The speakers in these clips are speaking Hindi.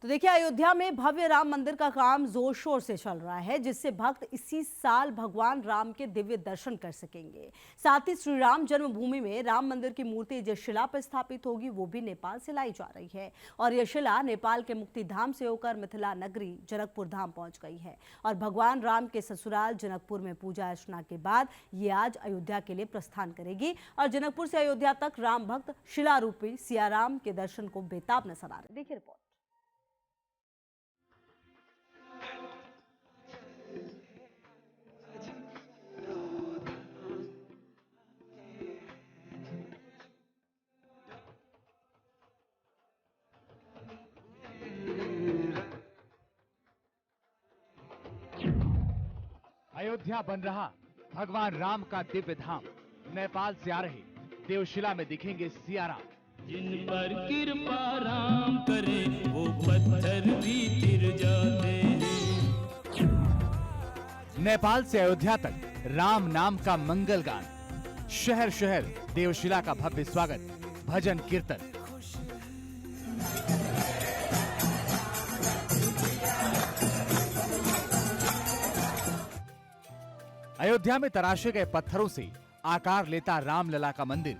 तो देखिए, अयोध्या में भव्य राम मंदिर का काम जोर शोर से चल रहा है, जिससे भक्त इसी साल भगवान राम के दिव्य दर्शन कर सकेंगे। साथ ही श्री राम जन्मभूमि में राम मंदिर की मूर्ति जिस शिला पर स्थापित होगी वो भी नेपाल से लाई जा रही है और यह शिला नेपाल के मुक्तिधाम से होकर मिथिला नगरी जनकपुर धाम पहुंच गई है और भगवान राम के ससुराल जनकपुर में पूजा अर्चना के बाद ये आज अयोध्या के लिए प्रस्थान करेगी और जनकपुर से अयोध्या तक राम भक्त शिला रूपी सियाराम के दर्शन को बेताब नजर आ रहे। देखिए रिपोर्ट। अयोध्या बन रहा भगवान राम का दिव्य धाम। नेपाल से आ रहे देवशिला में दिखेंगे सियाराम। जिन पर कृपा राम करे वो पत्थर भी तिर जाते हैं। नेपाल से अयोध्या तक राम नाम का मंगल गान, शहर शहर देवशिला का भव्य स्वागत, भजन कीर्तन। अयोध्या में तराशे गए पत्थरों से आकार लेता रामलला का मंदिर,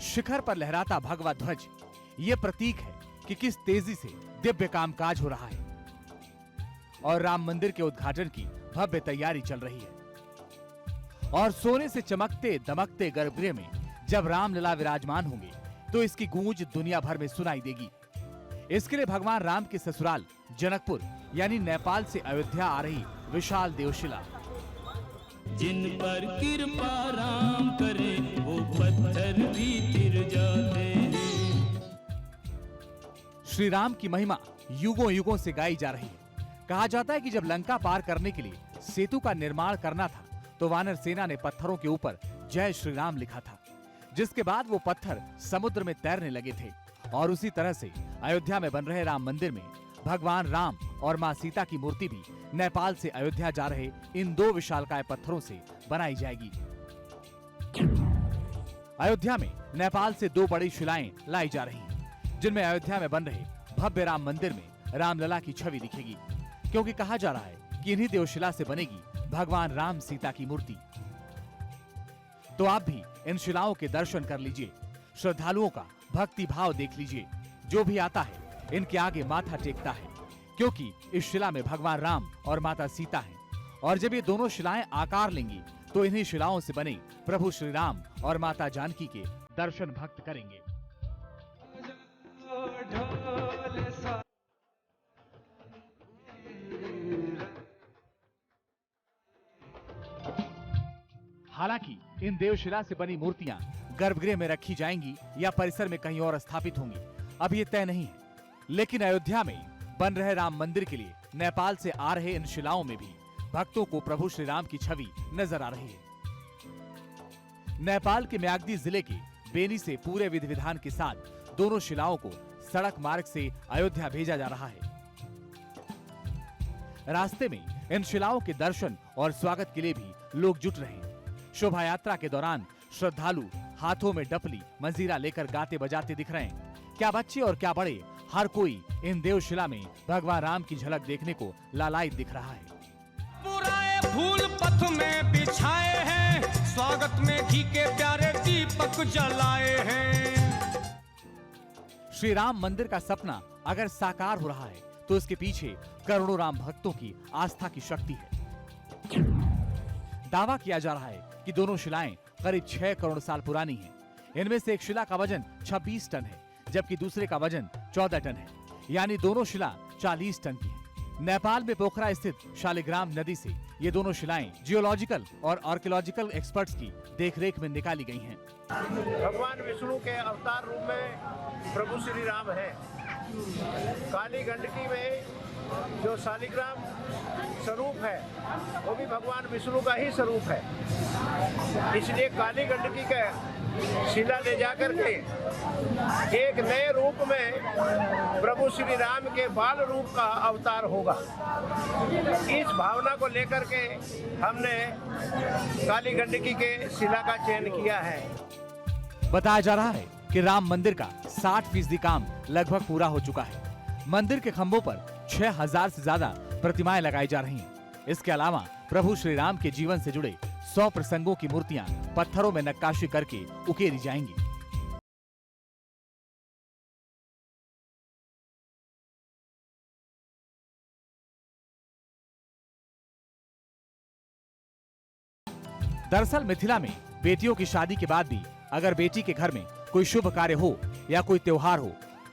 शिखर पर लहराता भगवा ध्वज, ये प्रतीक है कि किस तेजी से दिव्य कामकाज हो रहा है और राम मंदिर के उद्घाटन की भव्य तैयारी चल रही है। और सोने से चमकते दमकते गर्भगृह में जब रामलला विराजमान होंगे तो इसकी गूंज दुनिया भर में सुनाई देगी। इसके लिए भगवान राम के ससुराल जनकपुर यानी नेपाल से अयोध्या आ रही विशाल देवशिला। जिन पर कृपा राम करे वो पत्थर भी तिर जाते हैं। श्री राम की महिमा युगों युगों से गाई जा रही है। कहा जाता है कि जब लंका पार करने के लिए सेतु का निर्माण करना था तो वानर सेना ने पत्थरों के ऊपर जय श्री राम लिखा था, जिसके बाद वो पत्थर समुद्र में तैरने लगे थे। और उसी तरह से अयोध्या में बन रहे राम मंदिर में भगवान राम और मां सीता की मूर्ति भी नेपाल से अयोध्या जा रहे इन दो विशालकाय पत्थरों से बनाई जाएगी। अयोध्या में नेपाल से दो बड़ी शिलाएं लाई जा रही हैं, जिनमें अयोध्या में बन रहे भव्य राम मंदिर में रामलला की छवि दिखेगी, क्योंकि कहा जा रहा है कि इन्हीं देवशिला से बनेगी भगवान राम सीता की मूर्ति। तो आप भी इन शिलाओं के दर्शन कर लीजिए, श्रद्धालुओं का भक्ति भाव देख लीजिए। जो भी आता है इनके आगे माथा टेकता है, क्योंकि इस शिला में भगवान राम और माता सीता हैं। और जब ये दोनों शिलाएं आकार लेंगी तो इन्हीं शिलाओं से बने प्रभु श्री राम और माता जानकी के दर्शन भक्त करेंगे। हालांकि इन देवशिला से बनी मूर्तियां गर्भगृह में रखी जाएंगी या परिसर में कहीं और स्थापित होंगी, अब ये तय नहीं है। लेकिन अयोध्या में बन रहे राम मंदिर के लिए नेपाल से आ रहे इन शिलाओं में भी भक्तों को प्रभु श्री राम की छवि नजर आ रही है। नेपाल के म्याग्दी जिले के बेनी से पूरे विधि विधान के साथ दोनों शिलाओं को सड़क मार्ग से अयोध्या भेजा जा रहा है। रास्ते में इन शिलाओं के दर्शन और स्वागत के लिए भी लोग जुट रहे हैं। शोभा यात्रा के दौरान श्रद्धालु हाथों में डपली मंजीरा लेकर गाते बजाते दिख रहे हैं। क्या बच्चे और क्या बड़े, हर कोई इन देवशिला में भगवान राम की झलक देखने को लालायित दिख रहा है। पुराए फूल पथ में बिछाए हैं, स्वागत में घी के प्यारे दीपक जलाए हैं। श्री राम मंदिर का सपना अगर साकार हो रहा है तो इसके पीछे करोड़ों राम भक्तों की आस्था की शक्ति है। दावा किया जा रहा है कि दोनों शिलाएं करीब 6 करोड़ साल पुरानी हैं। इनमें से एक शिला का वजन 26 टन है, जबकि दूसरे का वजन 14 टन है, यानी दोनों शिला 40 टन की हैं। नेपाल में पोखरा स्थित शालिग्राम नदी से ये दोनों शिलाएं जियोलॉजिकल और आर्कियोलॉजिकल एक्सपर्ट्स की देखरेख में निकाली गई हैं। भगवान विष्णु के अवतार रूप में प्रभु श्री राम है। काली गंडकी में जो शालिग्राम स्वरूप है वो भी भगवान विष्णु का ही स्वरूप है। इसलिए काली गंडकी का शिला ले जाकर के एक नए रूप में प्रभु श्री राम के बाल रूप का अवतार होगा। इस भावना को लेकर के हमने काली गंडकी के शिला का चयन किया है। बताया जा रहा है कि राम मंदिर का 60% काम लगभग पूरा हो चुका है। मंदिर के खंभों पर 6000 से ज्यादा प्रतिमाएं लगाई जा रही हैं। इसके अलावा प्रभु श्री राम के जीवन से जुड़े 100 प्रसंगों की मूर्तियां पत्थरों में नक्काशी करके उकेरी जाएंगी। दरअसल मिथिला में बेटियों की शादी के बाद भी अगर बेटी के घर में कोई शुभ कार्य हो या कोई त्योहार हो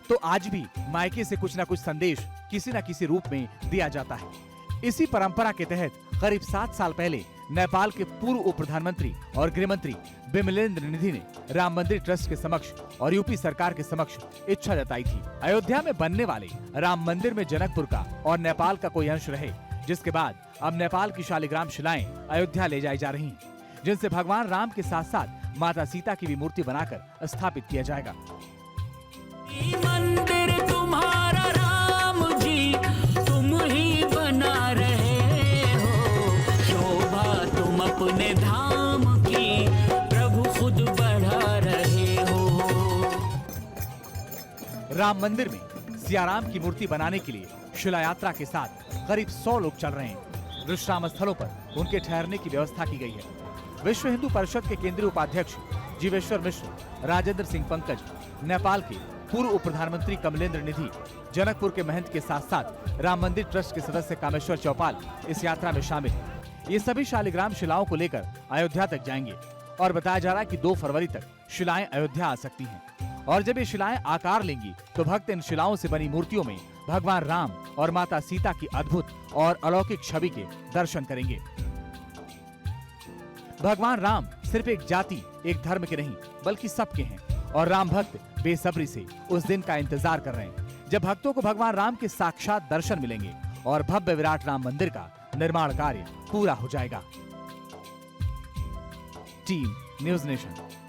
तो आज भी मायके से कुछ न कुछ संदेश किसी न किसी रूप में दिया जाता है। इसी परंपरा के तहत करीब 7 साल पहले नेपाल के पूर्व उप प्रधानमंत्री और गृह मंत्री बिमलेंद्र निधि ने राम मंदिर ट्रस्ट के समक्ष और यूपी सरकार के समक्ष इच्छा जताई थी। अयोध्या में बनने वाले राम मंदिर में जनकपुर का और नेपाल का कोई अंश रहे, जिसके बाद अब नेपाल की शालिग्राम शिलाएं अयोध्या ले जाई जा रही हैं, जिनसे भगवान राम के साथ साथ माता सीता की भी मूर्ति बनाकर स्थापित किया जाएगा। मंदिर तुम्हारा राम जी तुम ही बना रहे हो, शोभा तुम अपने धाम की प्रभु खुद बढ़ा रहे हो। राम मंदिर में सियाराम की मूर्ति बनाने के लिए शिला यात्रा के साथ करीब 100 लोग चल रहे हैं। विश्राम स्थलों पर उनके ठहरने की व्यवस्था की गई है। विश्व हिंदू परिषद के केंद्रीय उपाध्यक्ष जीवेश्वर मिश्र, राजेंद्र सिंह पंकज, नेपाल के पूर्व उप प्रधानमंत्री कमलेंद्र निधि, जनकपुर के महंत के साथ साथ राम मंदिर ट्रस्ट के सदस्य कामेश्वर चौपाल इस यात्रा में शामिल हैं। ये सभी शालिग्राम शिलाओं को लेकर अयोध्या तक जाएंगे और बताया जा रहा है कि 2 फरवरी तक शिलाएं अयोध्या आ सकती हैं। और जब ये शिलाएं आकार लेंगी तो भक्त इन शिलाओं से बनी मूर्तियों में भगवान राम और माता सीता की अद्भुत और अलौकिक छवि के दर्शन करेंगे। भगवान राम सिर्फ एक जाति, एक धर्म के नहीं बल्कि सबके हैं और राम भक्त बेसब्री से उस दिन का इंतजार कर रहे हैं जब भक्तों को भगवान राम के साक्षात दर्शन मिलेंगे और भव्य विराट राम मंदिर का निर्माण कार्य पूरा हो जाएगा। Team news nation.